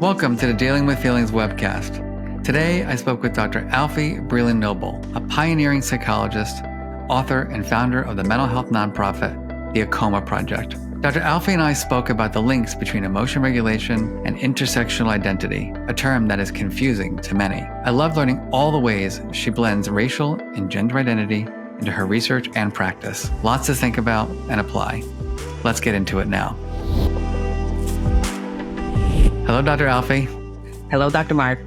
Welcome to the Dealing with Feelings webcast. Today, I spoke with Dr. Alfiee Breland-Noble, a pioneering psychologist, author, and founder of the mental health nonprofit, the AAKOMA Project. Dr. Alfiee and I spoke about the links between emotion regulation and intersectional identity, a term that is confusing to many. I love learning all the ways she blends racial and gender identity into her research and practice. Lots to think about and apply. Let's get into it now. Hello, Dr. Alfiee. Hello, Dr. Marc.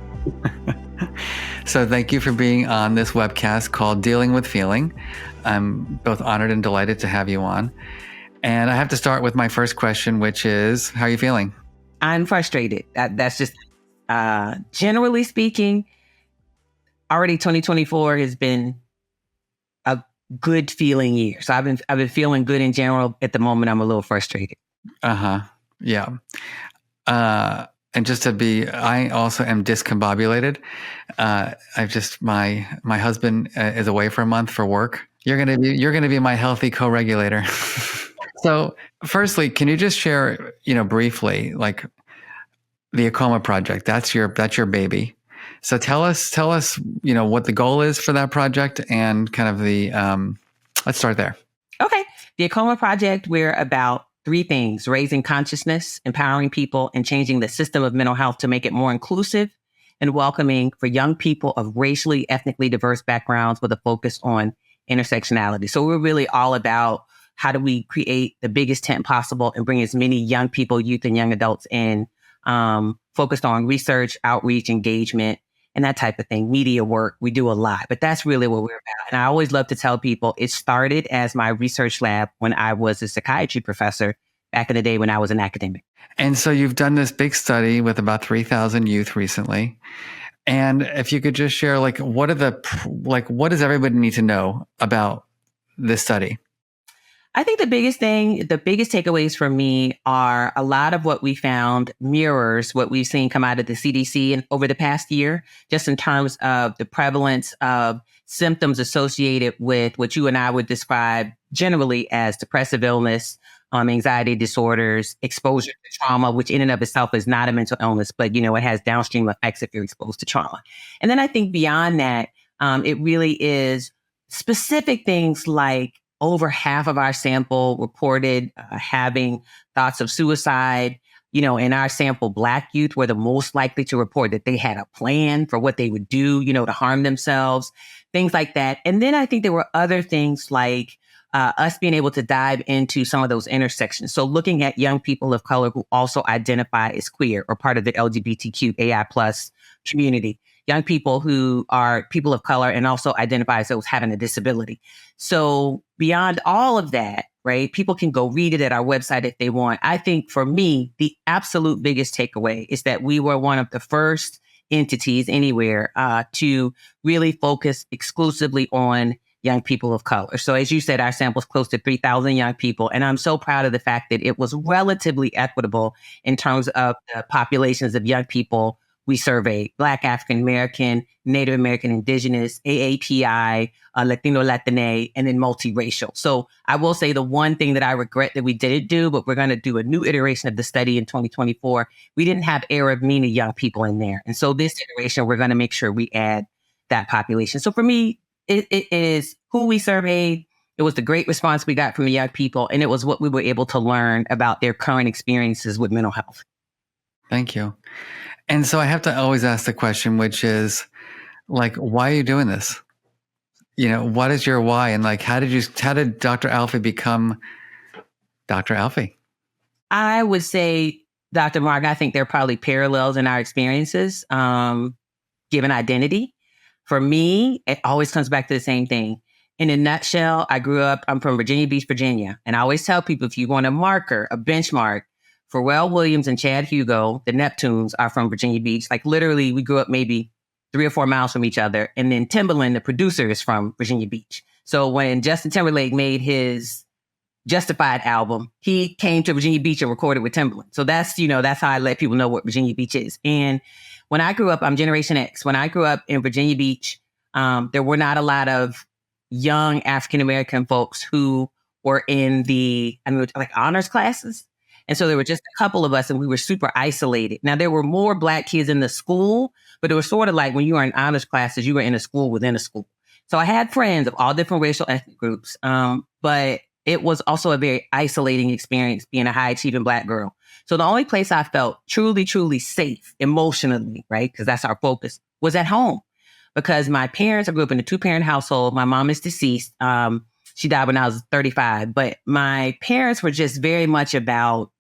So thank you for being on this webcast called Dealing with Feeling. I'm both honored and delighted to have you on. And I have to start with my first question, which is, how are you feeling? I'm frustrated. That's just, generally speaking, already 2024 has been a good feeling year. So I've been feeling good in general. At the moment, I'm a little frustrated. Yeah. And just to be, I also am discombobulated. My husband is away for a month for work. You're gonna be my healthy co-regulator. So, firstly, can you just share, briefly, like the AAKOMA Project? That's your baby. So tell us, what the goal is for that project and kind of the. Let's start there. Okay, the AAKOMA Project. We're about three things: raising consciousness, empowering people, and changing the system of mental health to make it more inclusive and welcoming for young people of racially, ethnically diverse backgrounds with a focus on intersectionality. So we're really all about how do we create the biggest tent possible and bring as many young people, youth, and young adults in, focused on research, outreach, engagement, and that type of thing. Media work, we do a lot, but that's really what we're about. And I always love to tell people it started as my research lab when I was a psychiatry professor back in the day when I was an academic. And so you've done this big study with about 3,000 youth recently. And if you could just share, what does everybody need to know about this study? I think the biggest takeaways for me are a lot of what we found mirrors what we've seen come out of the CDC and over the past year, just in terms of the prevalence of symptoms associated with what you and I would describe generally as depressive illness, anxiety disorders, exposure to trauma, which in and of itself is not a mental illness, but, it has downstream effects if you're exposed to trauma. And then I think beyond that, it really is specific things like over half of our sample reported having thoughts of suicide. In our sample, Black youth were the most likely to report that they had a plan for what they would do, to harm themselves, things like that. And then I think there were other things like us being able to dive into some of those intersections. So looking at young people of color who also identify as queer or part of the LGBTQAI+ community. Young people who are people of color and also identify as those having a disability. So beyond all of that, right, people can go read it at our website if they want. I think for me, the absolute biggest takeaway is that we were one of the first entities anywhere to really focus exclusively on young people of color. So as you said, our sample is close to 3,000 young people. And I'm so proud of the fact that it was relatively equitable in terms of the populations of young people we surveyed: Black, African American, Native American, Indigenous, AAPI, Latino, Latina, and then multiracial. So I will say the one thing that I regret that we didn't do, but we're going to do a new iteration of the study in 2024, we didn't have Arab MENA young people in there. And so this iteration, we're going to make sure we add that population. So for me, it is who we surveyed. It was the great response we got from the young people, and it was what we were able to learn about their current experiences with mental health. Thank you. And so I have to always ask the question, which is why are you doing this? What is your why? And how did Dr. Alfiee become Dr. Alfiee? I would say, Dr. Marc, I think there are probably parallels in our experiences, given identity. For me, it always comes back to the same thing. In a nutshell, I'm from Virginia Beach, Virginia. And I always tell people, if you want a marker, a benchmark, Pharrell Williams and Chad Hugo, the Neptunes, are from Virginia Beach. Literally, we grew up maybe 3 or 4 miles from each other. And then Timbaland, the producer, is from Virginia Beach. So when Justin Timberlake made his Justified album, he came to Virginia Beach and recorded with Timbaland. So that's how I let people know what Virginia Beach is. And when I grew up, I'm Generation X. When I grew up in Virginia Beach, there were not a lot of young African-American folks who were in the honors classes. And so there were just a couple of us and we were super isolated. Now, there were more Black kids in the school, but it was sort of like when you were in honors classes, you were in a school within a school. So I had friends of all different racial ethnic groups, but it was also a very isolating experience being a high achieving Black girl. So the only place I felt truly, truly safe emotionally, right, because that's our focus, was at home. Because my parents, I grew up in a 2-parent household. My mom is deceased. She died when I was 35. But my parents were just very much about,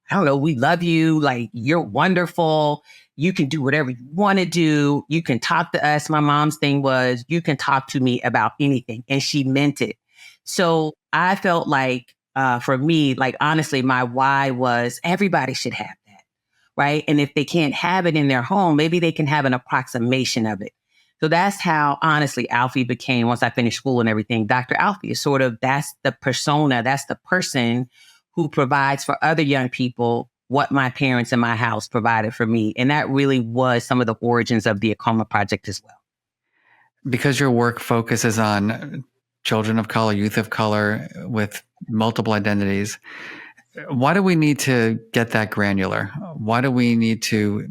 I don't know, we love you. Like, you're wonderful. You can do whatever you want to do. You can talk to us. My mom's thing was, you can talk to me about anything. And she meant it. So I felt like, for me, like, honestly, my why was everybody should have that, right? And if they can't have it in their home, maybe they can have an approximation of it. So that's how, honestly, Alfiee became, once I finished school and everything, Dr. Alfiee is sort of, that's the persona, that's the person who provides for other young people what my parents in my house provided for me. And that really was some of the origins of the AAKOMA Project as well. Because your work focuses on children of color, youth of color with multiple identities, why do we need to get that granular? Why do we need to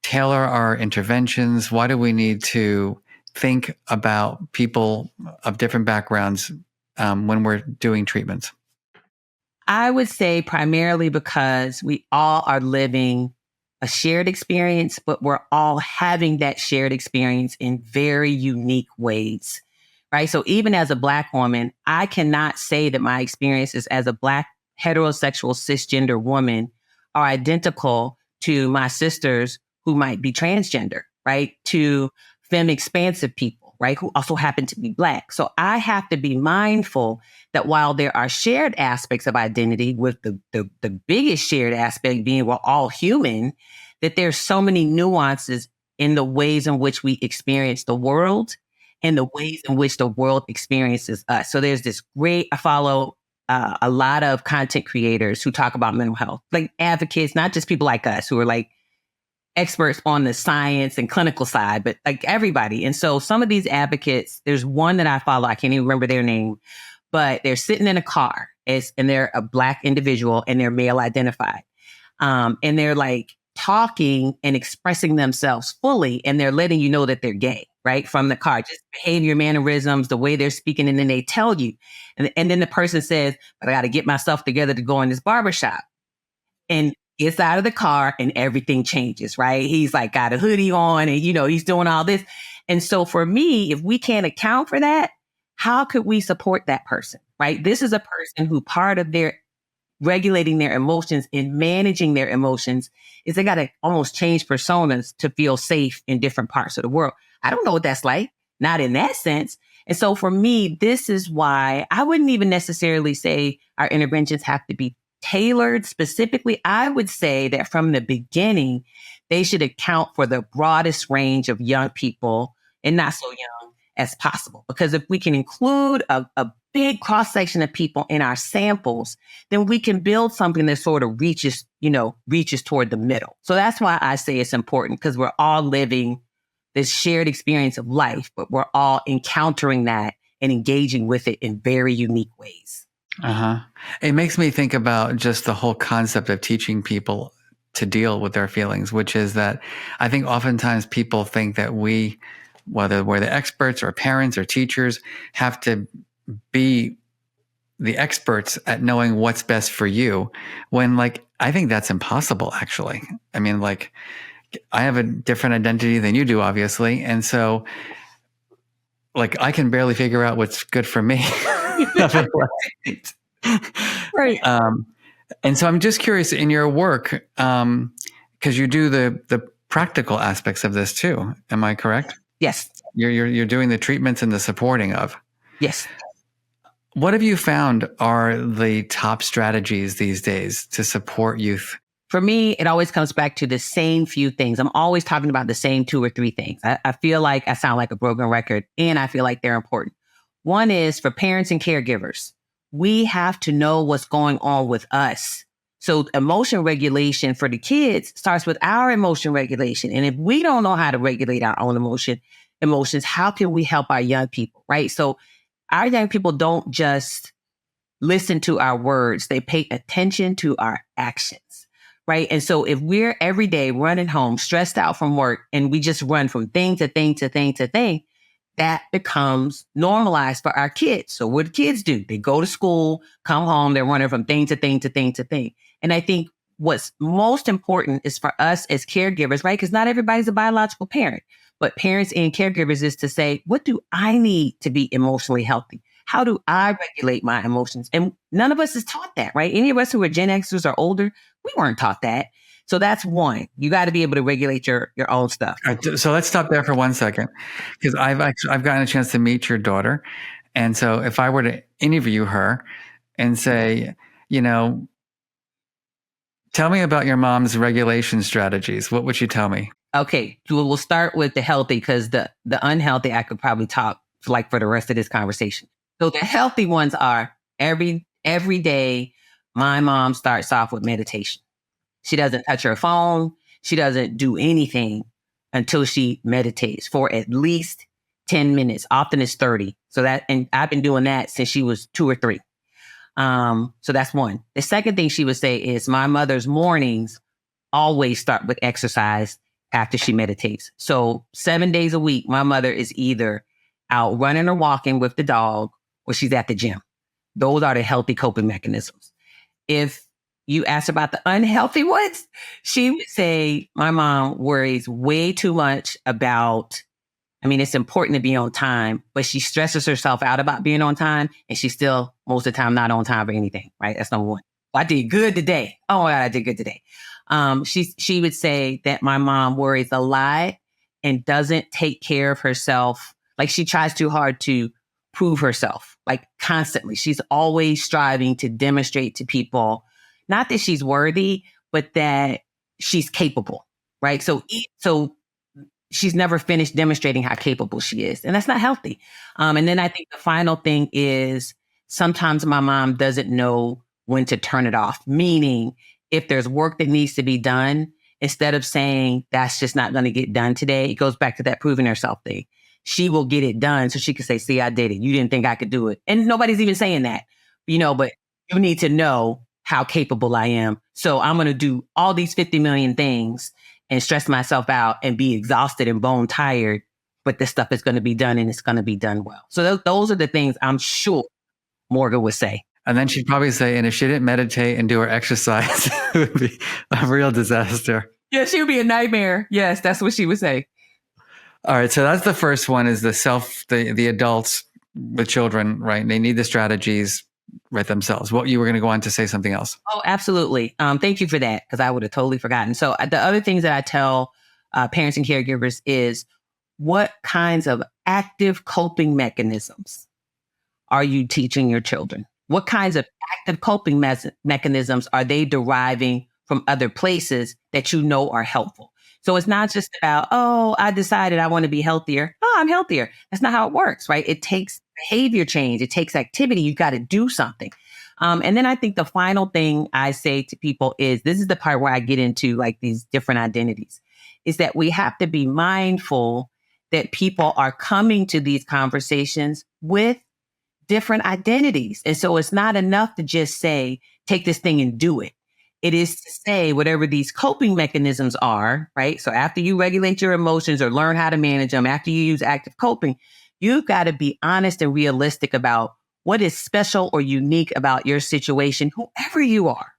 tailor our interventions? Why do we need to think about people of different backgrounds when we're doing treatments? I would say primarily because we all are living a shared experience, but we're all having that shared experience in very unique ways, right? So even as a Black woman, I cannot say that my experiences as a Black heterosexual cisgender woman are identical to my sisters who might be transgender, right? To femme expansive people, right? Who also happen to be Black. So I have to be mindful that while there are shared aspects of identity, with the biggest shared aspect being we're all human, that there's so many nuances in the ways in which we experience the world and the ways in which the world experiences us. So there's this great, I follow a lot of content creators who talk about mental health, like advocates, not just people like us who are like experts on the science and clinical side, but like everybody. And so some of these advocates, there's one that I follow, I can't even remember their name, but they're sitting in a car and they're a Black individual and they're male identified. And they're like talking and expressing themselves fully, and they're letting you know that they're gay, right? From the car, just behavior, mannerisms, the way they're speaking. And then they tell you, and then the person says, but I got to get myself together to go in this barbershop. And gets out of the car and everything changes, right? He's like got a hoodie on and, he's doing all this. And so for me, if we can't account for that, how could we support that person, right? This is a person who part of their regulating their emotions and managing their emotions is they got to almost change personas to feel safe in different parts of the world. I don't know what that's like, not in that sense. And so for me, this is why I wouldn't even necessarily say our interventions have to be tailored specifically. I would say that from the beginning, they should account for the broadest range of young people and not so young as possible. Because if we can include a big cross section of people in our samples, then we can build something that sort of reaches toward the middle. So that's why I say it's important, because we're all living this shared experience of life, but we're all encountering that and engaging with it in very unique ways. Uh-huh. It makes me think about just the whole concept of teaching people to deal with their feelings, which is that I think oftentimes people think that we, whether we're the experts or parents or teachers, have to be the experts at knowing what's best for you, when I think that's impossible, actually. I mean, I have a different identity than you do, obviously. And so I can barely figure out what's good for me. Right. And so I'm just curious in your work, because you do the practical aspects of this too. Am I correct? Yes. You're doing the treatments and the supporting of. Yes. What have you found are the top strategies these days to support youth? For me, it always comes back to the same few things. I'm always talking about the same 2 or 3 things. I feel like I sound like a broken record, and I feel like they're important. One is for parents and caregivers. We have to know what's going on with us. So emotion regulation for the kids starts with our emotion regulation. And if we don't know how to regulate our own emotions, how can we help our young people, right? So our young people don't just listen to our words. They pay attention to our actions, right? And so if we're every day running home, stressed out from work, and we just run from thing to thing to thing to thing, that becomes normalized for our kids. So what do kids do? They go to school, come home, they're running from thing to thing to thing to thing. And I think what's most important is for us as caregivers, right? Because not everybody's a biological parent, but parents and caregivers is to say, what do I need to be emotionally healthy? How do I regulate my emotions? And none of us is taught that, right? Any of us who are Gen Xers or older, we weren't taught that. So that's one. You got to be able to regulate your own stuff. All right, so let's stop there for 1 second, because I've gotten a chance to meet your daughter, and so if I were to interview her and say, tell me about your mom's regulation strategies, what would you tell me? Okay, we'll start with the healthy, because the unhealthy I could probably talk like for the rest of this conversation. So the healthy ones are every day. My mom starts off with meditation. She doesn't touch her phone. She doesn't do anything until she meditates for at least 10 minutes. Often it's 30. And I've been doing that since she was 2 or 3. So that's one. The second thing she would say is my mother's mornings always start with exercise after she meditates. So 7 days a week, my mother is either out running or walking with the dog, or she's at the gym. Those are the healthy coping mechanisms. If you ask about the unhealthy ones, she would say my mom worries way too much about, it's important to be on time, but she stresses herself out about being on time, and she's still most of the time not on time for anything, right? That's number one. I did good today. Oh my God, I did good today. She would say that my mom worries a lot and doesn't take care of herself. Like she tries too hard to prove herself, like constantly. She's always striving to demonstrate to people, not that she's worthy, but that she's capable, right? So she's never finished demonstrating how capable she is. And that's not healthy. And then I think the final thing is sometimes my mom doesn't know when to turn it off, meaning if there's work that needs to be done, instead of saying that's just not going to get done today, it goes back to that proving herself thing. She will get it done so she can say, see, I did it. You didn't think I could do it. And nobody's even saying that, but you need to know how capable I am. So I'm going to do all these 50 million things and stress myself out and be exhausted and bone tired, but this stuff is going to be done, and it's going to be done well. So those are the things I'm sure Morgan would say. And then she'd probably say, and if she didn't meditate and do her exercise, it would be a real disaster. Yeah, she would be a nightmare. Yes, that's what she would say. All right. So that's the first one, is the adults with children, right? They need the strategies right themselves. What, you were going to go on to say something else? Oh, absolutely. Thank you for that, because I would have totally forgotten. So the other things that I tell parents and caregivers is, what kinds of active coping mechanisms are you teaching your children? What kinds of active coping mechanisms are they deriving from other places that are helpful? So it's not just about, oh, I decided I want to be healthier. Oh, I'm healthier. That's not how it works, right? It takes behavior change. It takes activity. You got to do something. And then I think the final thing I say to people is, this is the part where I get into like these different identities, is that we have to be mindful that people are coming to these conversations with different identities. And so it's not enough to just say, take this thing and do it. It is to say whatever these coping mechanisms are, right? So after you regulate your emotions or learn how to manage them, after you use active coping, you've got to be honest and realistic about what is special or unique about your situation, whoever you are,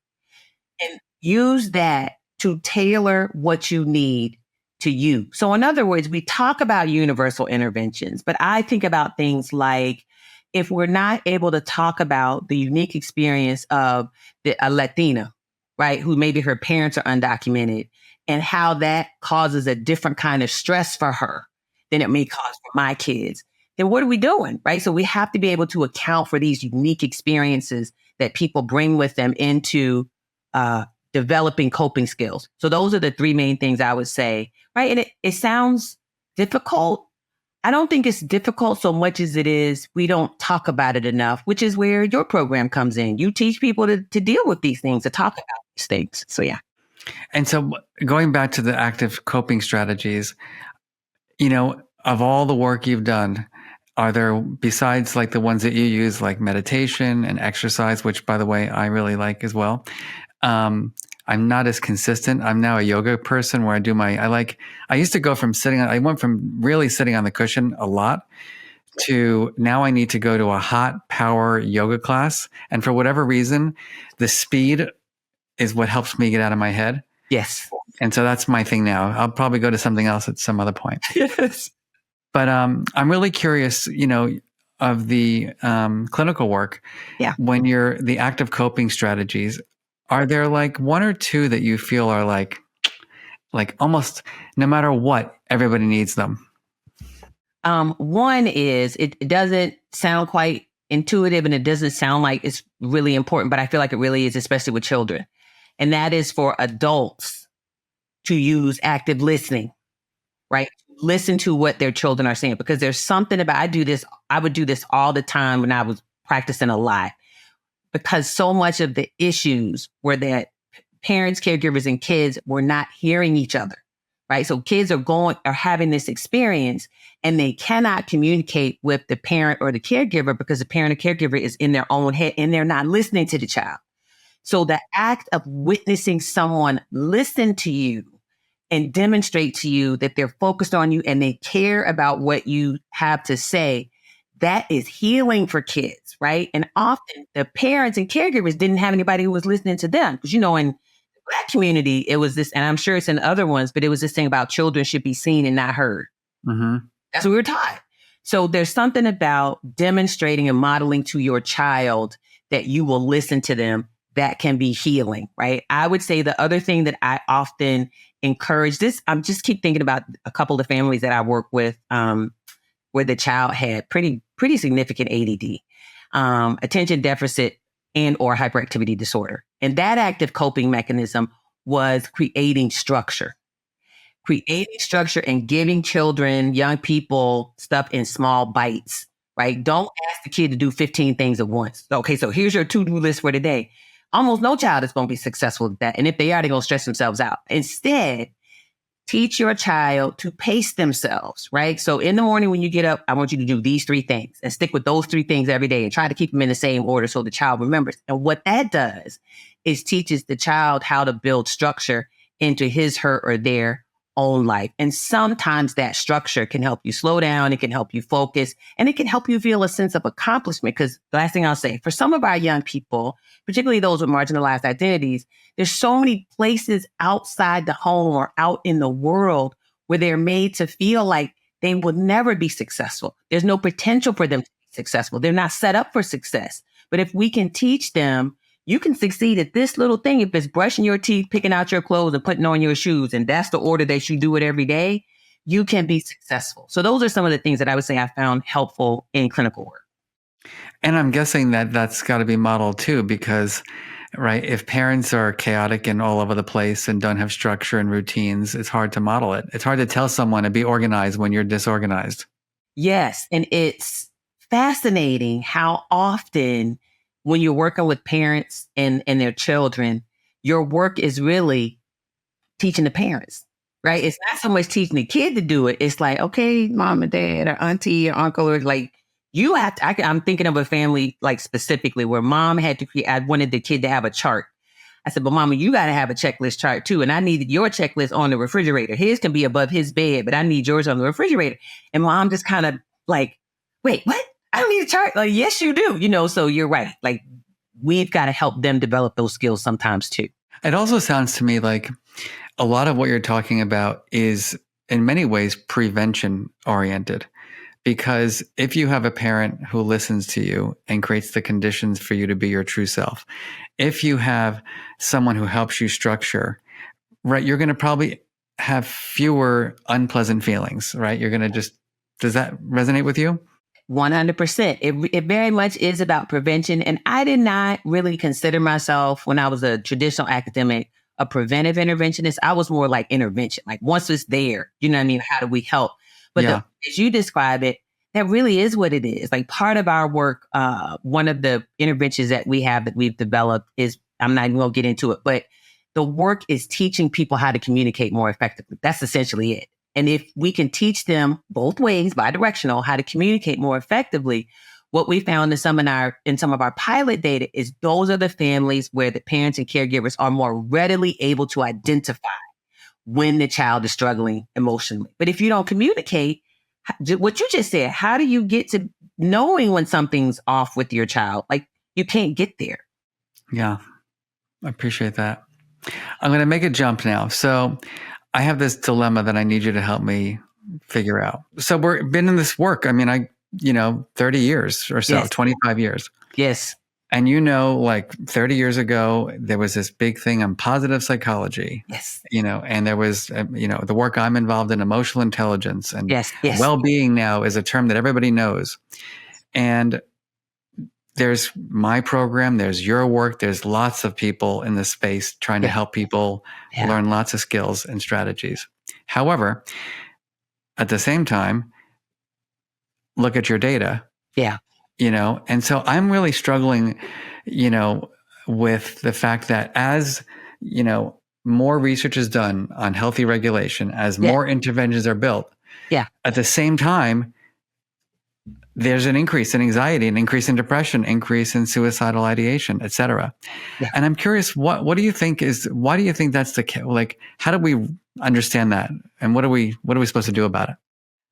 and use that to tailor what you need to you. So in other words, we talk about universal interventions, but I think about things like, if we're not able to talk about the unique experience of a Latina, right, who maybe her parents are undocumented, and how that causes a different kind of stress for her than it may cause for my kids, then what are we doing, right? So we have to be able to account for these unique experiences that people bring with them into developing coping skills. So those are the 3 main things I would say, right? And it sounds difficult. I don't think it's difficult so much as it is we don't talk about it enough, which is where your program comes in. You teach people to deal with these things, to talk about these things. So, yeah. And so going back to the active coping strategies, of all the work you've done, are there, besides like the ones that you use, like meditation and exercise, which by the way, I really like as well. I'm not as consistent. I'm now a yoga person where I used to go from I went from really sitting on the cushion a lot to now I need to go to a hot power yoga class. And for whatever reason, the speed is what helps me get out of my head. Yes. And so that's my thing now. I'll probably go to something else at some other point. Yes. But I'm really curious, of the clinical work. Yeah. When you're the active coping strategies, are there like one or two that you feel are like almost no matter what, everybody needs them? One is it doesn't sound quite intuitive and it doesn't sound like it's really important, but I feel like it really is, especially with children. And that is for adults to use active listening, right? Listen to what their children are saying, because there's something about, I would do this all the time when I was practicing a lot, because so much of the issues were that parents, caregivers, and kids were not hearing each other, right? So kids are having this experience and they cannot communicate with the parent or the caregiver because the parent or caregiver is in their own head and they're not listening to the child. So the act of witnessing someone listen to you and demonstrate to you that they're focused on you and they care about what you have to say, that is healing for kids, right? And often the parents and caregivers didn't have anybody who was listening to them. Because, in the Black community, it was this, and I'm sure it's in other ones, but it was this thing about children should be seen and not heard. Mm-hmm. That's what we were taught. So there's something about demonstrating and modeling to your child that you will listen to them that can be healing, right? I would say the other thing that I often encourage this, I'm just keep thinking about a couple of families that I work with where the child had pretty significant ADD, attention deficit and or hyperactivity disorder. And that active coping mechanism was creating structure and giving children, young people stuff in small bites, right? Don't ask the kid to do 15 things at once. Okay, so here's your to-do list for today. Almost no child is going to be successful at that. And if they are, they're going to stress themselves out. Instead, teach your child to pace themselves, right? So in the morning when you get up, I want you to do these 3 things and stick with those 3 things every day and try to keep them in the same order so the child remembers. And what that does is teaches the child how to build structure into his, her, or their own life. And sometimes that structure can help you slow down, it can help you focus, and it can help you feel a sense of accomplishment. Because the last thing I'll say, for some of our young people, particularly those with marginalized identities, there's so many places outside the home or out in the world where they're made to feel like they will never be successful. There's no potential for them to be successful. They're not set up for success. But if we can teach them, you can succeed at this little thing. If it's brushing your teeth, picking out your clothes, and putting on your shoes, and that's the order that you do it every day, you can be successful. So those are some of the things that I would say I found helpful in clinical work. And I'm guessing that that's got to be modeled too, because, right, if parents are chaotic and all over the place and don't have structure and routines, it's hard to model it. It's hard to tell someone to be organized when you're disorganized. Yes. And it's fascinating how often when you're working with parents and their children, your work is really teaching the parents, right? It's not so much teaching the kid to do it. It's like, okay, mom and dad or auntie or uncle, or like, you have to, I'm thinking of a family like specifically where mom had to create, I wanted the kid to have a chart. I said, but mama, you got to have a checklist chart too. And I needed your checklist on the refrigerator. His can be above his bed, but I need yours on the refrigerator. And mom just kind of like, wait, what? I don't need a chart. Like, yes, you do. So you're right. Like, we've got to help them develop those skills sometimes too. It also sounds to me like a lot of what you're talking about is in many ways prevention oriented. Because if you have a parent who listens to you and creates the conditions for you to be your true self, if you have someone who helps you structure, right, you're going to probably have fewer unpleasant feelings, right? You're going to does that resonate with you? 100%. It very much is about prevention. And I did not really consider myself, when I was a traditional academic, a preventive interventionist. I was more like intervention. Like once it's there, you know what I mean? How do we help? But as you describe it, that really is what it is. Like part of our work, one of the interventions that we have that we've developed is, I'm not even going to get into it, but the work is teaching people how to communicate more effectively. That's essentially it. And if we can teach them both ways, bidirectional, how to communicate more effectively, what we found in some of our pilot data is those are the families where the parents and caregivers are more readily able to identify when the child is struggling emotionally. But if you don't communicate, what you just said, how do you get to knowing when something's off with your child? Like, you can't get there. Yeah, I appreciate that. I'm going to make a jump now. So I have this dilemma that I need you to help me figure out. So we've been in this work. I mean, 30 years or so, Yes. 25 years. Yes. And like 30 years ago, there was this big thing on positive psychology. Yes. And there was, the work I'm involved in, emotional intelligence, and yes. well-being now is a term that everybody knows. And there's my program, there's your work, there's lots of people in this space trying to help people learn lots of skills and strategies. However, at the same time, look at your data. Yeah. And so I'm really struggling, with the fact that as, more research is done on healthy regulation, as more interventions are built, at the same time, there's an increase in anxiety, an increase in depression, increase in suicidal ideation, et cetera. Yeah. And I'm curious, what do you think why do you think that's the case? Like, how do we understand that? And what are we supposed to do about it?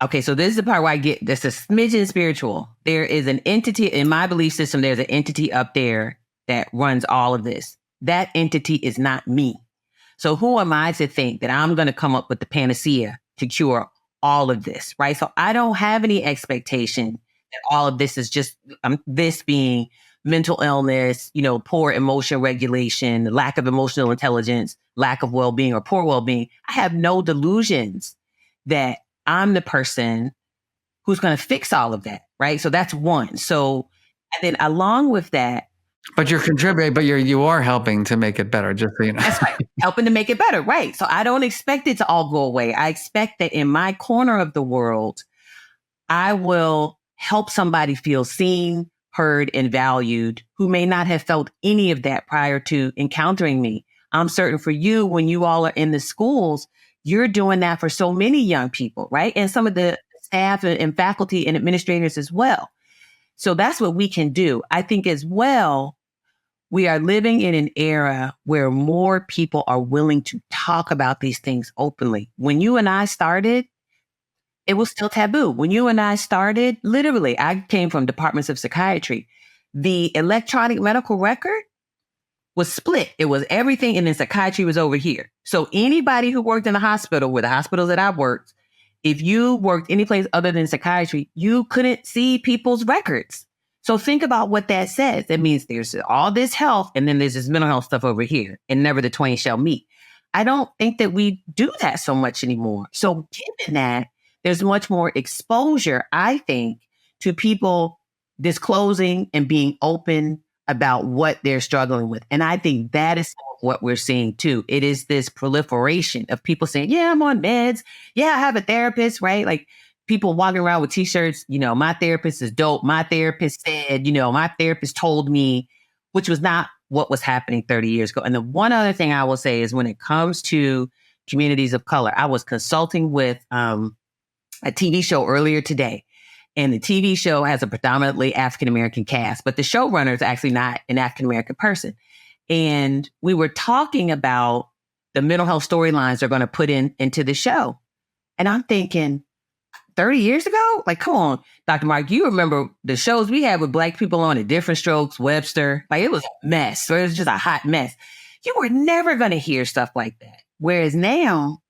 Okay, so this is the part where I get this a smidgen spiritual. There is an entity in my belief system. There's an entity up there that runs all of this. That entity is not me. So who am I to think that I'm going to come up with the panacea to cure all of this, right? So I don't have any expectation that all of this is just this being mental illness, poor emotion regulation, lack of emotional intelligence, lack of well-being or poor well-being. I have no delusions that I'm the person who's going to fix all of that, right? So that's one. So, and then along with that, but you're contributing, but you are helping to make it better, just so you know. That's right. Helping to make it better, right? So I don't expect it to all go away. I expect that in my corner of the world, I will help somebody feel seen, heard, and valued who may not have felt any of that prior to encountering me. I'm certain for you, when you all are in the schools, you're doing that for so many young people, right? And some of the staff and faculty and administrators as well. So that's what we can do. I think as well, we are living in an era where more people are willing to talk about these things openly. When you and I started, it was still taboo. When you and I started, literally, I came from departments of psychiatry. The electronic medical record was split. It was everything, and then psychiatry was over here. So anybody who worked in the hospital, with the hospitals that I worked, if you worked any place other than psychiatry, you couldn't see people's records. So think about what that says. That means there's all this health, and then there's this mental health stuff over here, and never the twain shall meet. I don't think that we do that so much anymore. So given that, there's much more exposure, I think, to people disclosing and being open about what they're struggling with. And I think that is what we're seeing too. It is this proliferation of people saying, yeah, I'm on meds. Yeah, I have a therapist, right? Like people walking around with t-shirts, my therapist is dope. My therapist said, my therapist told me, which was not what was happening 30 years ago. And the one other thing I will say is when it comes to communities of color, I was consulting with a TV show earlier today. And the TV show has a predominantly African-American cast, but the showrunner is actually not an African-American person. And we were talking about the mental health storylines they're going to put into the show. And I'm thinking, 30 years ago? Like, come on, Dr. Mark, you remember the shows we had with Black people on it, Different Strokes, Webster. Like, it was a mess. So it was just a hot mess. You were never going to hear stuff like that. Whereas now,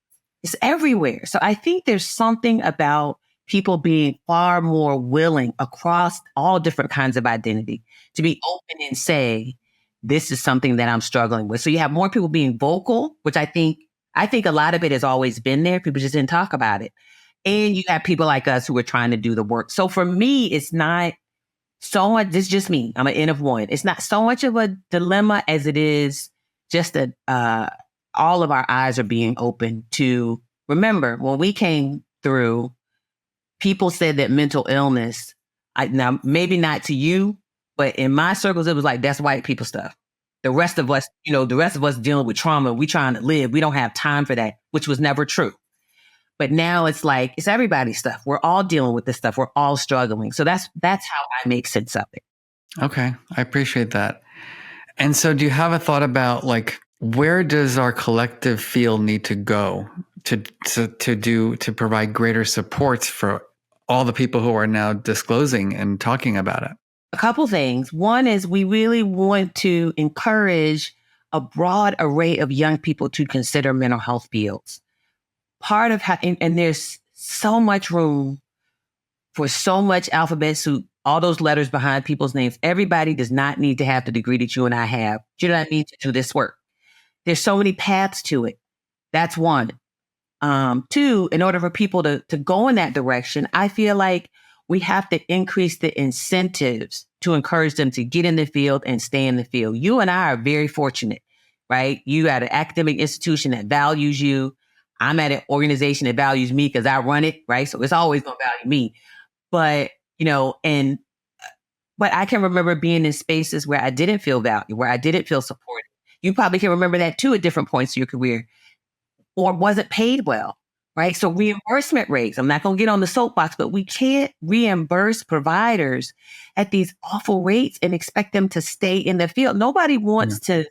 it's everywhere. So I think there's something about people being far more willing across all different kinds of identity to be open and say, this is something that I'm struggling with. So you have more people being vocal, which I think a lot of it has always been there. People just didn't talk about it. And you have people like us who are trying to do the work. So for me, it's not so much, this is just me. I'm an N of one. It's not so much of a dilemma as it is just that all of our eyes are being open to, remember, when we came through, people said that mental illness, now maybe not to you, but in my circles, it was like, that's white people stuff. The rest of us, dealing with trauma, we trying to live. We don't have time for that, which was never true. But now it's like, it's everybody's stuff. We're all dealing with this stuff. We're all struggling. So that's how I make sense of it. Okay. I appreciate that. And so do you have a thought about like, where does our collective field need to go to provide greater supports for all the people who are now disclosing and talking about it? A couple things. One is we really want to encourage a broad array of young people to consider mental health fields. Part of how, and there's so much room for so much alphabet soup, all those letters behind people's names. Everybody does not need to have the degree that you and I have. Do you know what I mean? To do this work. There's so many paths to it. That's one. Two, in order for people to go in that direction, I feel like we have to increase the incentives to encourage them to get in the field and stay in the field. You and I are very fortunate, right? You at an academic institution that values you. I'm at an organization that values me because I run it, right? So it's always going to value me. But, but I can remember being in spaces where I didn't feel valued, where I didn't feel supported. You probably can remember that too at different points in your career, or wasn't paid well, right? So reimbursement rates, I'm not going to get on the soapbox, but we can't reimburse providers at these awful rates and expect them to stay in the field. Nobody wants to,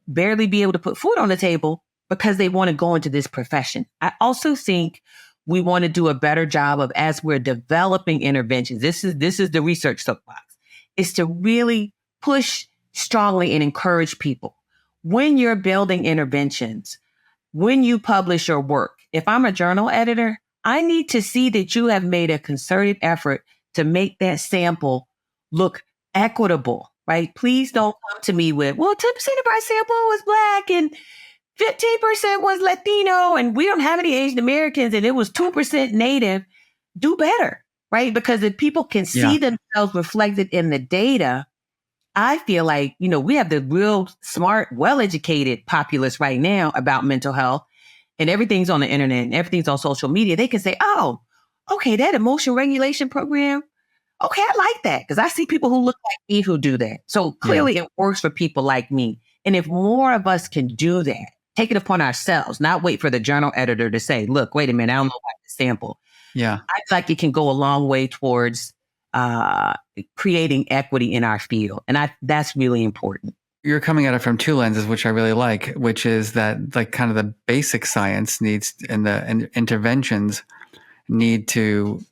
barely be able to put food on the table because they want to go into this profession. I also think we want to do a better job of, as we're developing interventions, this is the research soapbox, is to really push strongly and encourage people. When you're building interventions, when you publish your work, if I'm a journal editor, I need to see that you have made a concerted effort to make that sample look equitable, right? Please don't come to me with, well, 10% of our sample was Black and 15% was Latino, and we don't have any Asian Americans, and it was 2% Native. Do better, right? Because if people can see themselves reflected in the data, I feel like, we have the real smart, well-educated populace right now about mental health, and everything's on the internet and everything's on social media. They can say, oh, okay, that emotion regulation program. Okay, I like that because I see people who look like me who do that. So clearly it works for people like me. And if more of us can do that, take it upon ourselves, not wait for the journal editor to say, look, wait a minute, I don't know about the sample. Yeah. I feel like it can go a long way towards creating equity in our field. And that's really important. You're coming at it from two lenses, which I really like, which is that like kind of the basic science needs and the interventions need to,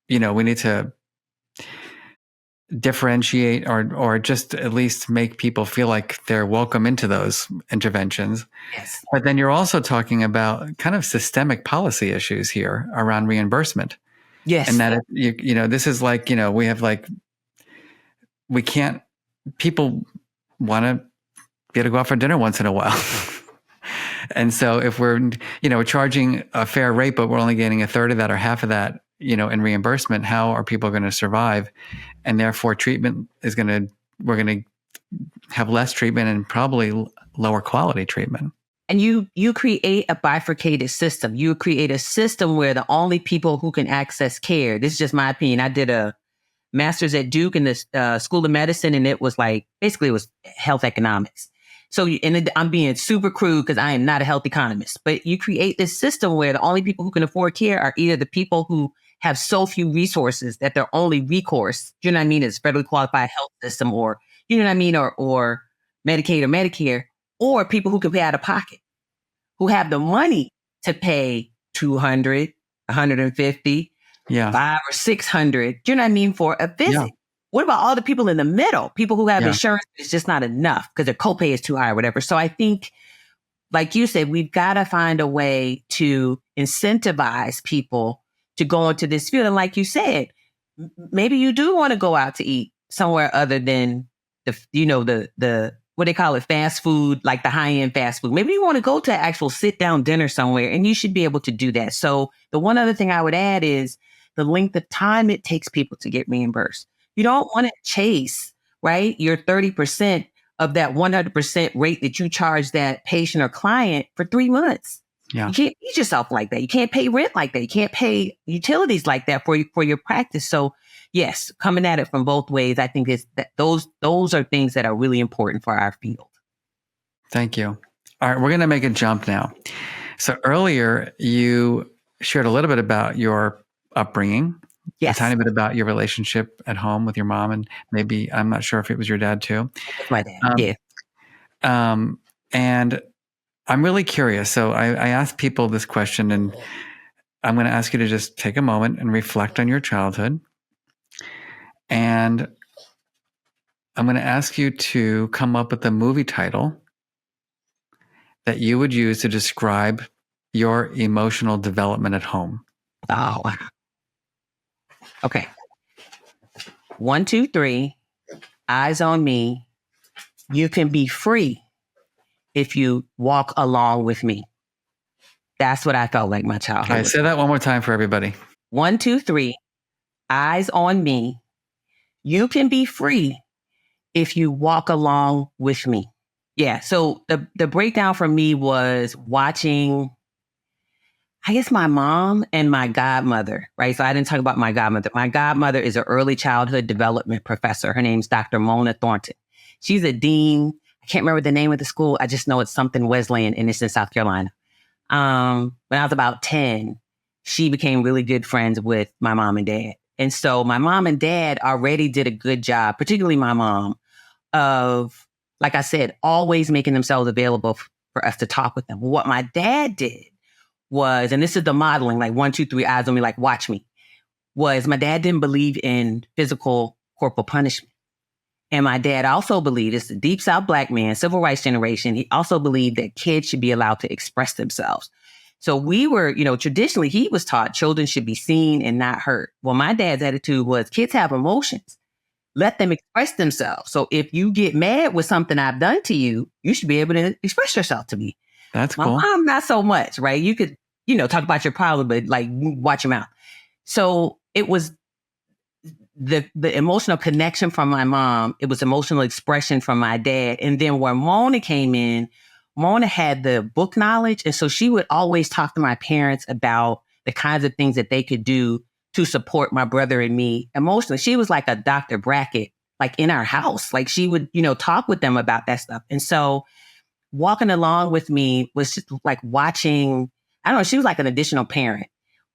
we need to differentiate or just at least make people feel like they're welcome into those interventions. Yes. But then you're also talking about kind of systemic policy issues here around reimbursement. Yes. And that, this is like, we have like, we can't, people want to be able to go out for dinner once in a while. And so if we're, charging a fair rate, but we're only getting a third of that or half of that, in reimbursement, how are people going to survive? And therefore treatment we're going to have less treatment and probably lower quality treatment. And you create a bifurcated system. You create a system where the only people who can access care, this is just my opinion. I did a master's at Duke in the School of Medicine, and it was like, basically it was health economics. So, and I'm being super crude because I am not a health economist, but you create this system where the only people who can afford care are either the people who have so few resources that their only recourse, you know what I mean, is federally qualified health system, or, you know what I mean, or Medicaid or Medicare, or people who can pay out of pocket, who have the money to pay $200, $150, $500 or $600, you know what I mean, for a visit. Yeah. What about all the people in the middle, people who have insurance, it's just not enough because their copay is too high or whatever. So I think, like you said, we've got to find a way to incentivize people to go into this field. And like you said, maybe you do want to go out to eat somewhere other than the what they call it, fast food, like the high-end fast food. Maybe you want to go to an actual sit-down dinner somewhere, and you should be able to do that. So the one other thing I would add is the length of time it takes people to get reimbursed. You don't want to chase, right, your 30% of that 100% rate that you charge that patient or client for 3 months. Yeah. You can't feed yourself like that. You can't pay rent like that. You can't pay utilities like that for your practice. So yes, coming at it from both ways, I think those are things that are really important for our field. Thank you. All right, we're going to make a jump now. So earlier you shared a little bit about your upbringing, Yes. a tiny bit about your relationship at home with your mom, and maybe, I'm not sure if it was your dad too. With my dad. And I'm really curious. So I asked people this question, and I'm going to ask you to just take a moment and reflect on your childhood. And I'm going to ask you to come up with a movie title that you would use to describe your emotional development at home. Oh, wow. Okay. 1, 2, 3. Eyes on me. You can be free if you walk along with me. That's what I felt like my childhood. All right, say that one more time for everybody. 1, 2, 3. Eyes on me. You can be free if you walk along with me. Yeah. So the breakdown for me was watching, I guess, my mom and my godmother, right? So I didn't talk about my godmother. My godmother is an early childhood development professor. Her name's Dr. Mona Thornton. She's a dean. I can't remember the name of the school. I just know it's something Wesleyan, and it's in South Carolina. When I was about 10, she became really good friends with my mom and dad. And so my mom and dad already did a good job, particularly my mom, of, like I said, always making themselves available for us to talk with them. What my dad did was, and this is the modeling, like 1, 2, 3, eyes on me, like watch me, was my dad didn't believe in physical corporal punishment. And my dad also believed, it's a deep South Black man, civil rights generation. He also believed that kids should be allowed to express themselves. So we were, traditionally he was taught children should be seen and not heard. Well, my dad's attitude was kids have emotions. Let them express themselves. So if you get mad with something I've done to you, you should be able to express yourself to me. That's My cool. mom, not so much, right? You could, talk about your problem, but like watch your mouth. So it was the emotional connection from my mom. It was emotional expression from my dad. And then where Mona came in, Mona had the book knowledge. And so she would always talk to my parents about the kinds of things that they could do to support my brother and me emotionally. She was like a Dr. Brackett, like in our house. Like she would, talk with them about that stuff. And so walking along with me was just like watching, I don't know, she was like an additional parent,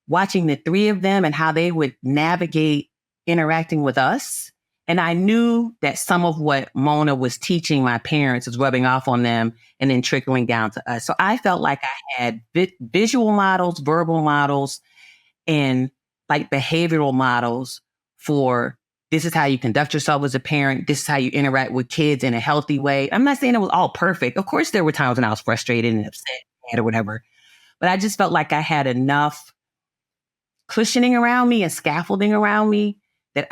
watching the three of them and how they would navigate interacting with us. And I knew that some of what Mona was teaching my parents was rubbing off on them and then trickling down to us. So I felt like I had visual models, verbal models, and like behavioral models for this is how you conduct yourself as a parent. This is how you interact with kids in a healthy way. I'm not saying it was all perfect. Of course, there were times when I was frustrated and upset or whatever, but I just felt like I had enough cushioning around me and scaffolding around me that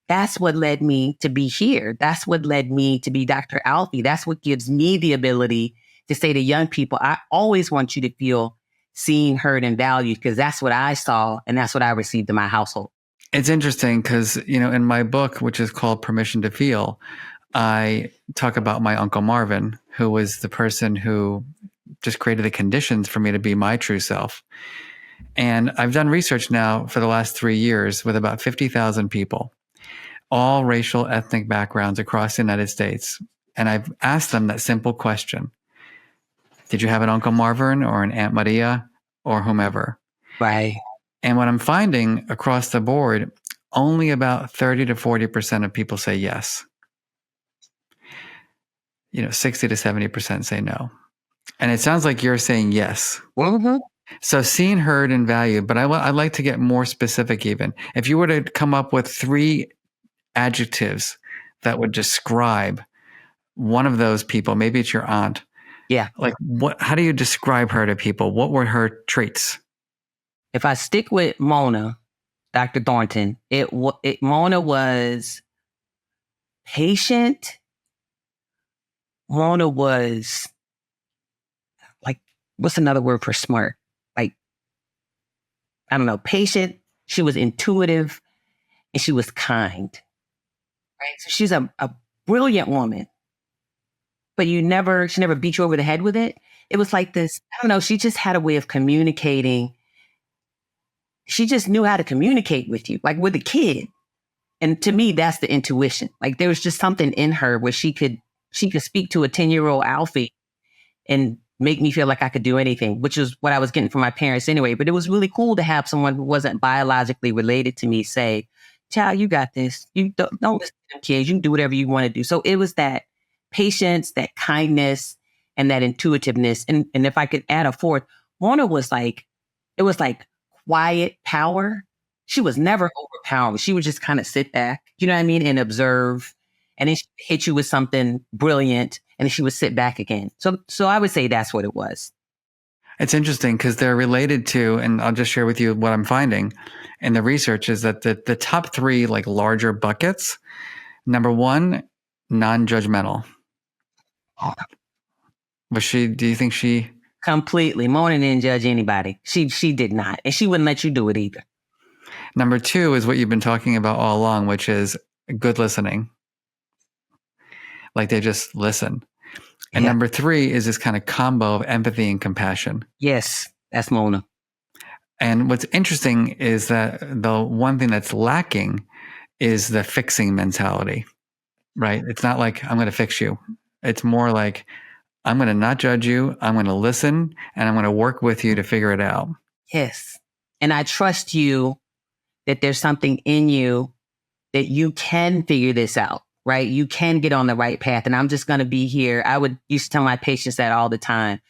that's what led me to be here. That's what led me to be Dr. Alfiee. That's what gives me the ability to say to young people, I always want you to feel seen, heard, and valued, because that's what I saw and that's what I received in my household. It's interesting because, in my book, which is called Permission to Feel, I talk about my Uncle Marvin, who was the person who just created the conditions for me to be my true self. And I've done research now for the last 3 years with about 50,000 people, all racial, ethnic backgrounds across the United States. And I've asked them that simple question. Did you have an Uncle Marvin or an Aunt Maria or whomever? Right. And what I'm finding across the board, only about 30 to 40% of people say yes. 60 to 70% say no. And it sounds like you're saying yes. Mm-hmm. So seen, heard, and valued. But I'd like to get more specific even. If you were to come up with 3 adjectives that would describe one of those people, maybe it's your aunt. Yeah. Like how do you describe her to people? What were her traits? If I stick with Mona, Dr. Thornton, Mona was patient. Mona was like, what's another word for smart? Like, I don't know, patient. She was intuitive and she was kind. Right. So she's a brilliant woman, but she never beat you over the head with it. It was like this, I don't know, she just had a way of communicating. She just knew how to communicate with you, like with a kid. And to me, that's the intuition. Like there was just something in her where she could speak to a 10-year-old Alfiee and make me feel like I could do anything, which is what I was getting from my parents anyway. But it was really cool to have someone who wasn't biologically related to me say, child, you got this. You don't listen to them kids. You can do whatever you want to do. So it was that patience, that kindness, and that intuitiveness. And if I could add a fourth, Mona was like, it was like quiet power. She was never overpowering. She would just kind of sit back, you know what I mean, and observe. And then she'd hit you with something brilliant, and then she would sit back again. So I would say that's what it was. It's interesting because they're related to, and I'll just share with you what I'm finding in the research is that the top three like larger buckets, number one, non-judgmental. Do you think she? Completely. Mona didn't judge anybody. She did not. And she wouldn't let you do it either. Number two is what you've been talking about all along, which is good listening. Like they just listen. And number three is this kind of combo of empathy and compassion. Yes, that's Mona. And what's interesting is that the one thing that's lacking is the fixing mentality, right? It's not like I'm going to fix you. It's more like I'm going to not judge you. I'm going to listen and I'm going to work with you to figure it out. Yes. And I trust you that there's something in you that you can figure this out, right? You can get on the right path. And I'm just going to be here. I would used to tell my patients that all the time.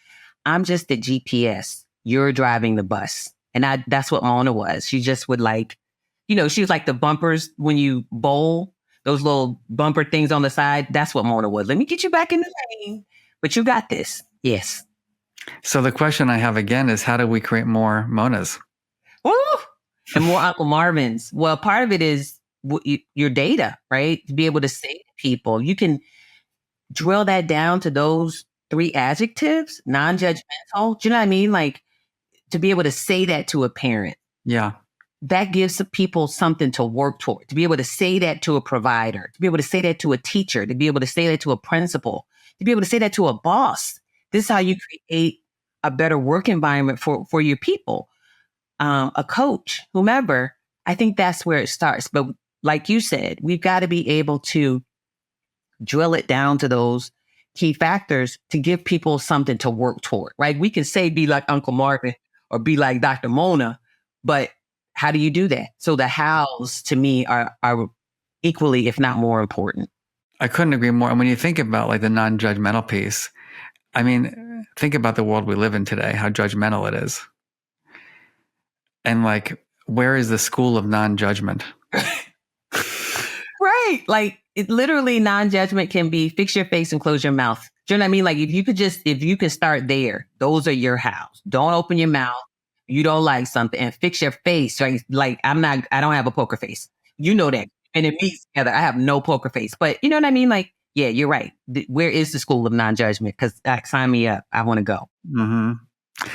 I'm just the GPS. You're driving the bus. And that's what Mona was. She just would like, she was like the bumpers when you bowl, those little bumper things on the side. That's what Mona was. Let me get you back in the lane, but you got this. Yes. So the question I have again is how do we create more Monas? Woo! And more Uncle Marvins. Well, part of it is your data, right? To be able to say to people, you can drill that down to those three adjectives, non-judgmental. Do you know what I mean? Like to be able to say that to a parent. Yeah. That gives people something to work toward, to be able to say that to a provider, to be able to say that to a teacher, to be able to say that to a principal, to be able to say that to a boss. This is how you create a better work environment for your people. A coach, whomever, I think that's where it starts. But like you said, we've got to be able to drill it down to those key factors to give people something to work toward, right? We can say be like Uncle Marvin or be like Dr. Mona, but how do you do that? So the hows to me are equally, if not more important. I couldn't agree more. And when you think about like the non-judgmental piece, I mean, think about the world we live in today, how judgmental it is. And like, where is the school of non-judgment? Right. Like it literally non-judgment can be fix your face and close your mouth. Do you know what I mean? Like if you could start there, those are your hows. Don't open your mouth. You don't like something and fix your face. Right? Like I don't have a poker face. You know that. And it meets together. I have no poker face, but you know what I mean? Like, yeah, you're right. Where is the school of non-judgment? Because sign me up. I want to go. Mm-hmm.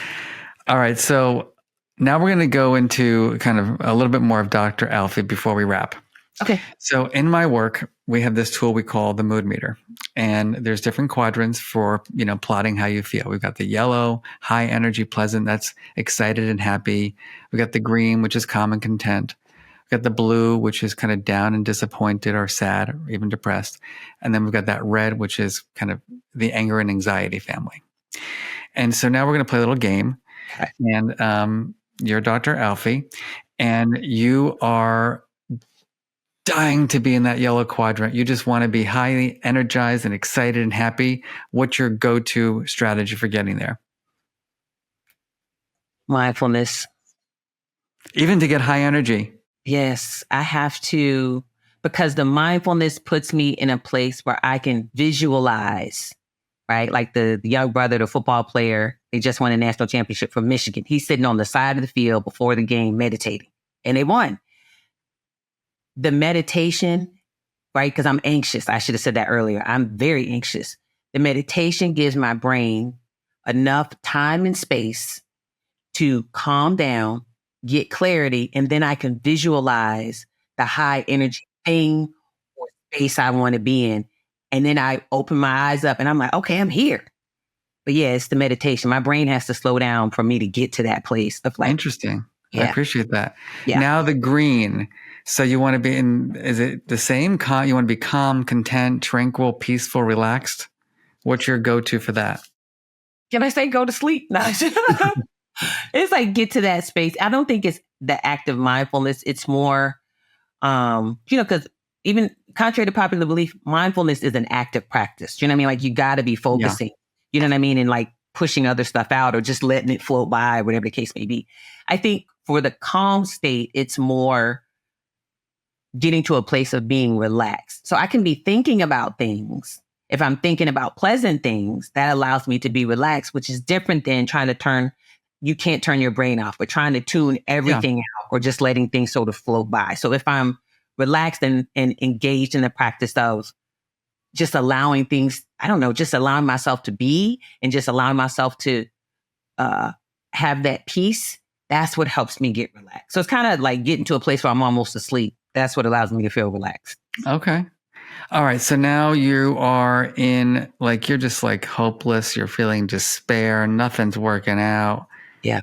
All right. So now we're going to go into kind of a little bit more of Dr. Alfiee before we wrap. Okay. So in my work, we have this tool we call the mood meter. And there's different quadrants for, plotting how you feel. We've got the yellow, high energy, pleasant. That's excited and happy. We got the green, which is calm and content. We've got the blue, which is kind of down and disappointed or sad or even depressed. And then we've got that red, which is kind of the anger and anxiety family. And so now we're going to play a little game. Okay. And you're Dr. Alfiee, and you are dying to be in that yellow quadrant. You just want to be highly energized and excited and happy. What's your go-to strategy for getting there? Mindfulness. Even to get high energy? Yes, I have to, because the mindfulness puts me in a place where I can visualize, right? Like the young brother, the football player, they just won a national championship from Michigan. He's sitting on the side of the field before the game meditating, and they won. The meditation, right? Because I'm anxious. I should have said that earlier. I'm very anxious. The meditation gives my brain enough time and space to calm down, get clarity, and then I can visualize the high energy thing or space I want to be in. And then I open my eyes up and I'm like, okay, I'm here. But yeah, it's the meditation. My brain has to slow down for me to get to that place of like. Interesting. Yeah. I appreciate that. Yeah. Now the green. So you want to be is it the same? You want to be calm, content, tranquil, peaceful, relaxed? What's your go-to for that? Can I say go to sleep? No. It's like get to that space. I don't think it's the act of mindfulness. It's more, because even contrary to popular belief, mindfulness is an active practice. You know what I mean? Like you got to be focusing, you know what I mean? And like pushing other stuff out or just letting it float by, whatever the case may be. I think for the calm state, it's more getting to a place of being relaxed. So I can be thinking about things. If I'm thinking about pleasant things, that allows me to be relaxed, which is different than you can't turn your brain off, but trying to tune everything out or just letting things sort of float by. So if I'm relaxed and engaged in the practice of just allowing things, I don't know, just allowing myself to be and just allowing myself to have that peace, that's what helps me get relaxed. So it's kind of like getting to a place where I'm almost asleep. That's what allows me to feel relaxed. Okay. All right. So now you are in, like, you're just like hopeless. You're feeling despair. Nothing's working out. Yeah.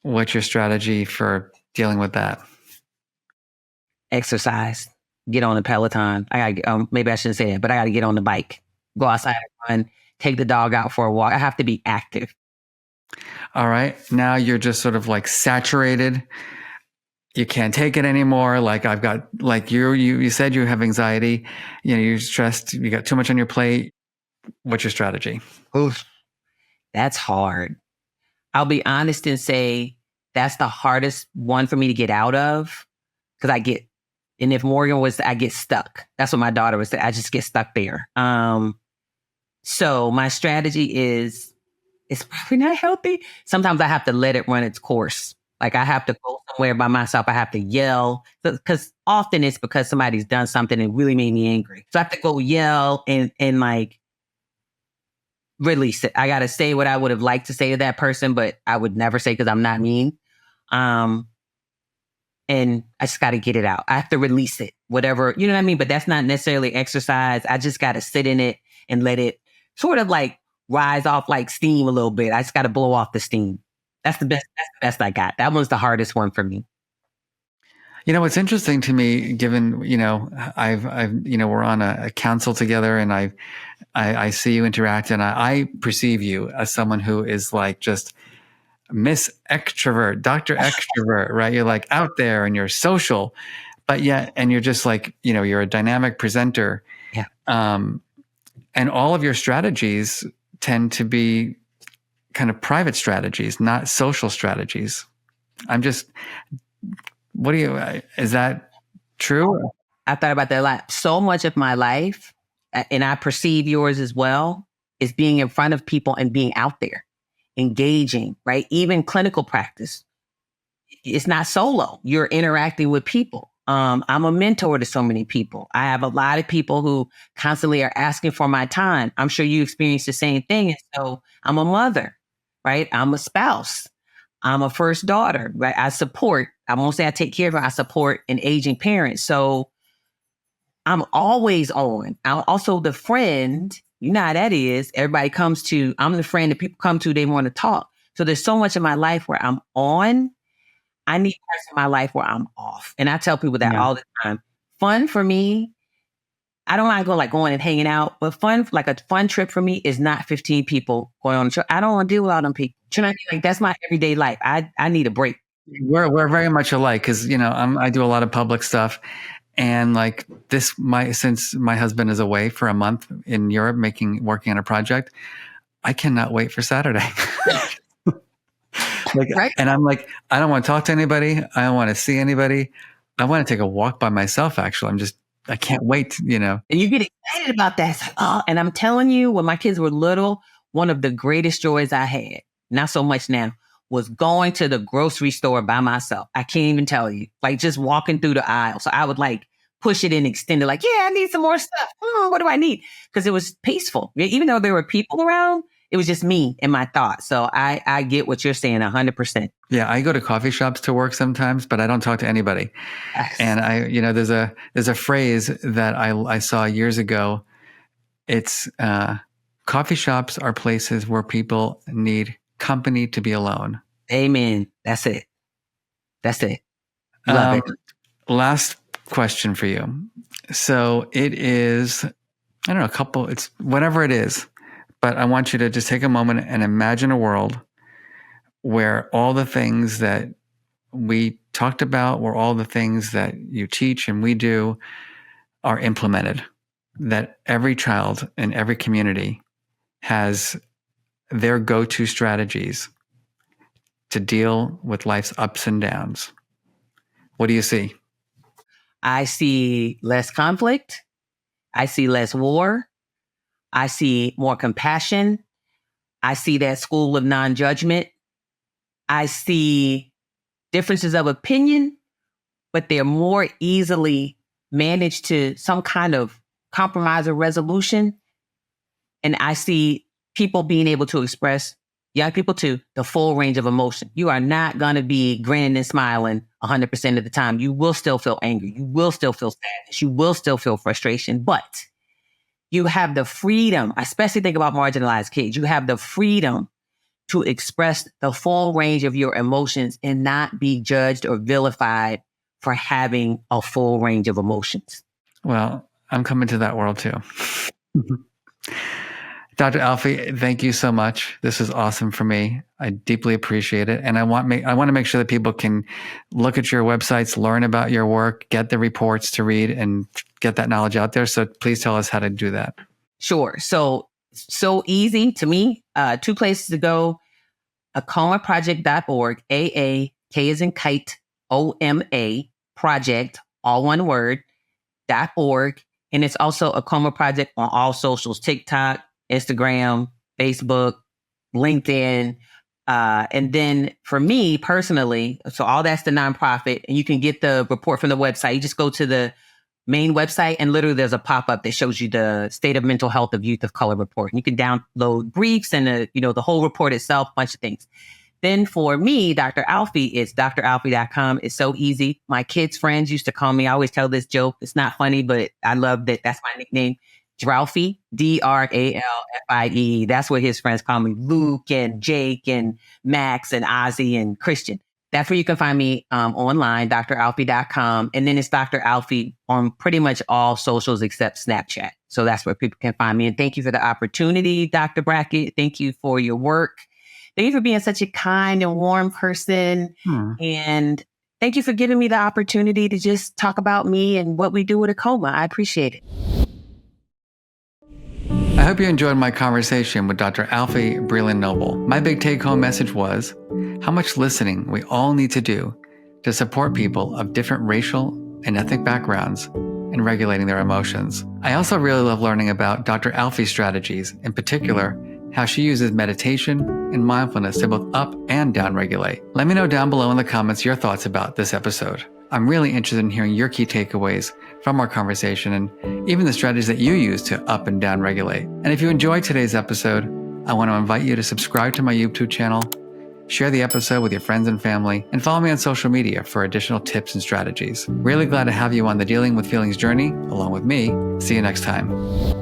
What's your strategy for dealing with that? Exercise. Get on the Peloton. Maybe I shouldn't say that, but I got to get on the bike, go outside and run, take the dog out for a walk. I have to be active. All right. Now you're just sort of like saturated. You can't take it anymore. Like I've got, like you said you have anxiety, you're stressed, you got too much on your plate. What's your strategy? Oof, that's hard. I'll be honest and say that's the hardest one for me to get out of because and if Morgan was, I get stuck. That's what my daughter was saying. I just get stuck there. So my strategy is, it's probably not healthy. Sometimes I have to let it run its course. Like I have to go somewhere by myself. I have to yell because often it's because somebody's done something that really made me angry. So I have to go yell and like release it. I got to say what I would have liked to say to that person, but I would never say because I'm not mean. And I just got to get it out. I have to release it, whatever, you know what I mean? But that's not necessarily exercise. I just got to sit in it and let it sort of like rise off like steam a little bit. I just got to blow off the steam. That's the best I got. That one's the hardest one for me. What's interesting to me, given, I've we're on a council together and I see you interact and I perceive you as someone who is like just Miss Extrovert, Dr. Extrovert, right? You're like out there and you're social, but yet, and you're just like, you're a dynamic presenter. Yeah. And all of your strategies tend to be kind of private strategies, not social strategies. Is that true? I thought about that a lot. So much of my life, and I perceive yours as well, is being in front of people and being out there, engaging, right? Even clinical practice. It's not solo. You're interacting with people. I'm a mentor to so many people. I have a lot of people who constantly are asking for my time. I'm sure you experience the same thing. And so I'm a mother, right? I'm a spouse. I'm a first daughter, right? I won't say I take care of her. I support an aging parent. So I'm always on. I'm also the friend. You know how that is. I'm the friend that people come to, they want to talk. So there's so much in my life where I'm on. I need parts of my life where I'm off. And I tell people that all the time. Fun for me, I don't want to go going and hanging out, but like a fun trip for me is not 15 people going on a trip. I don't want to deal with all them people. You know what I mean? Like that's my everyday life. I need a break. We're very much alike because, I do a lot of public stuff. And like since my husband is away for a month in Europe working on a project, I cannot wait for Saturday. Right. And I'm like, I don't want to talk to anybody. I don't want to see anybody. I want to take a walk by myself. Actually, I can't wait, And you get excited about that. It's like, and I'm telling you, when my kids were little, one of the greatest joys I had, not so much now, was going to the grocery store by myself. I can't even tell you, like just walking through the aisle. So I would like push it and extend it like, yeah, I need some more stuff. What do I need? Because it was peaceful. Even though there were people around, it was just me and my thoughts. So I get what you're saying 100%. Yeah. I go to coffee shops to work sometimes, but I don't talk to anybody. Yes. And there's a phrase that I saw years ago. It's, coffee shops are places where people need company to be alone. Amen. That's it. Love it. Last question for you. So it is, I don't know, it's whatever it is, But I want you to just take a moment and imagine a world where all the things that we talked about, where all the things that you teach and we do are implemented, that every child in every community has their go-to strategies to deal with life's ups and downs. What do you see? I see less conflict. I see less war. I see more compassion. I see that school of non-judgment. I see differences of opinion, but they're more easily managed to some kind of compromise or resolution. And I see people being able to express, young people too, the full range of emotion. You are not going to be grinning and smiling 100% of the time. You will still feel angry. You will still feel sadness. You will still feel frustration, but you have the freedom. I especially think about marginalized kids. You have the freedom to express the full range of your emotions and not be judged or vilified for having a full range of emotions. Well, I'm coming to that world too. Dr. Alfiee, thank you so much. This is awesome for me. I deeply appreciate it. And I want to make sure that people can look at your websites, learn about your work, get the reports to read and get that knowledge out there. So please tell us how to do that. Sure. So easy to me. 2 places to go. AAKOMAproject.org, A-A-K as in kite, O-M-A, project, all one word, .org. And it's also AAKOMA Project on all socials, TikTok, Instagram, Facebook, LinkedIn. And then for me personally, so all that's the nonprofit, and you can get the report from the website. You just go to the main website and literally there's a pop-up that shows you the state of mental health of youth of color report. And you can download briefs and the whole report itself, a bunch of things. Then for me, Dr. Alfiee, it's dralfiee.com. It's so easy. My kids' friends used to call me. I always tell this joke. It's not funny, but I love that. That's my nickname. Dralfiee, D-R-A-L-F-I-E. That's what his friends call me. Luke and Jake and Max and Ozzy and Christian. That's where you can find me online, dralfiee.com. And then it's Dr. Alfiee on pretty much all socials except Snapchat. So that's where people can find me. And thank you for the opportunity, Dr. Brackett. Thank you for your work. Thank you for being such a kind and warm person. And thank you for giving me the opportunity to just talk about me and what we do at AAKOMA. I appreciate it. I hope you enjoyed my conversation with Dr. Alfiee Breland-Noble. My big take-home message was how much listening we all need to do to support people of different racial and ethnic backgrounds in regulating their emotions. I also really love learning about Dr. Alfie's strategies, in particular, how she uses meditation and mindfulness to both up and down regulate. Let me know down below in the comments your thoughts about this episode. I'm really interested in hearing your key takeaways from our conversation and even the strategies that you use to up and down regulate. And if you enjoyed today's episode, I want to invite you to subscribe to my YouTube channel, share the episode with your friends and family, and follow me on social media for additional tips and strategies. Really glad to have you on the Dealing with Feelings journey along with me. See you next time.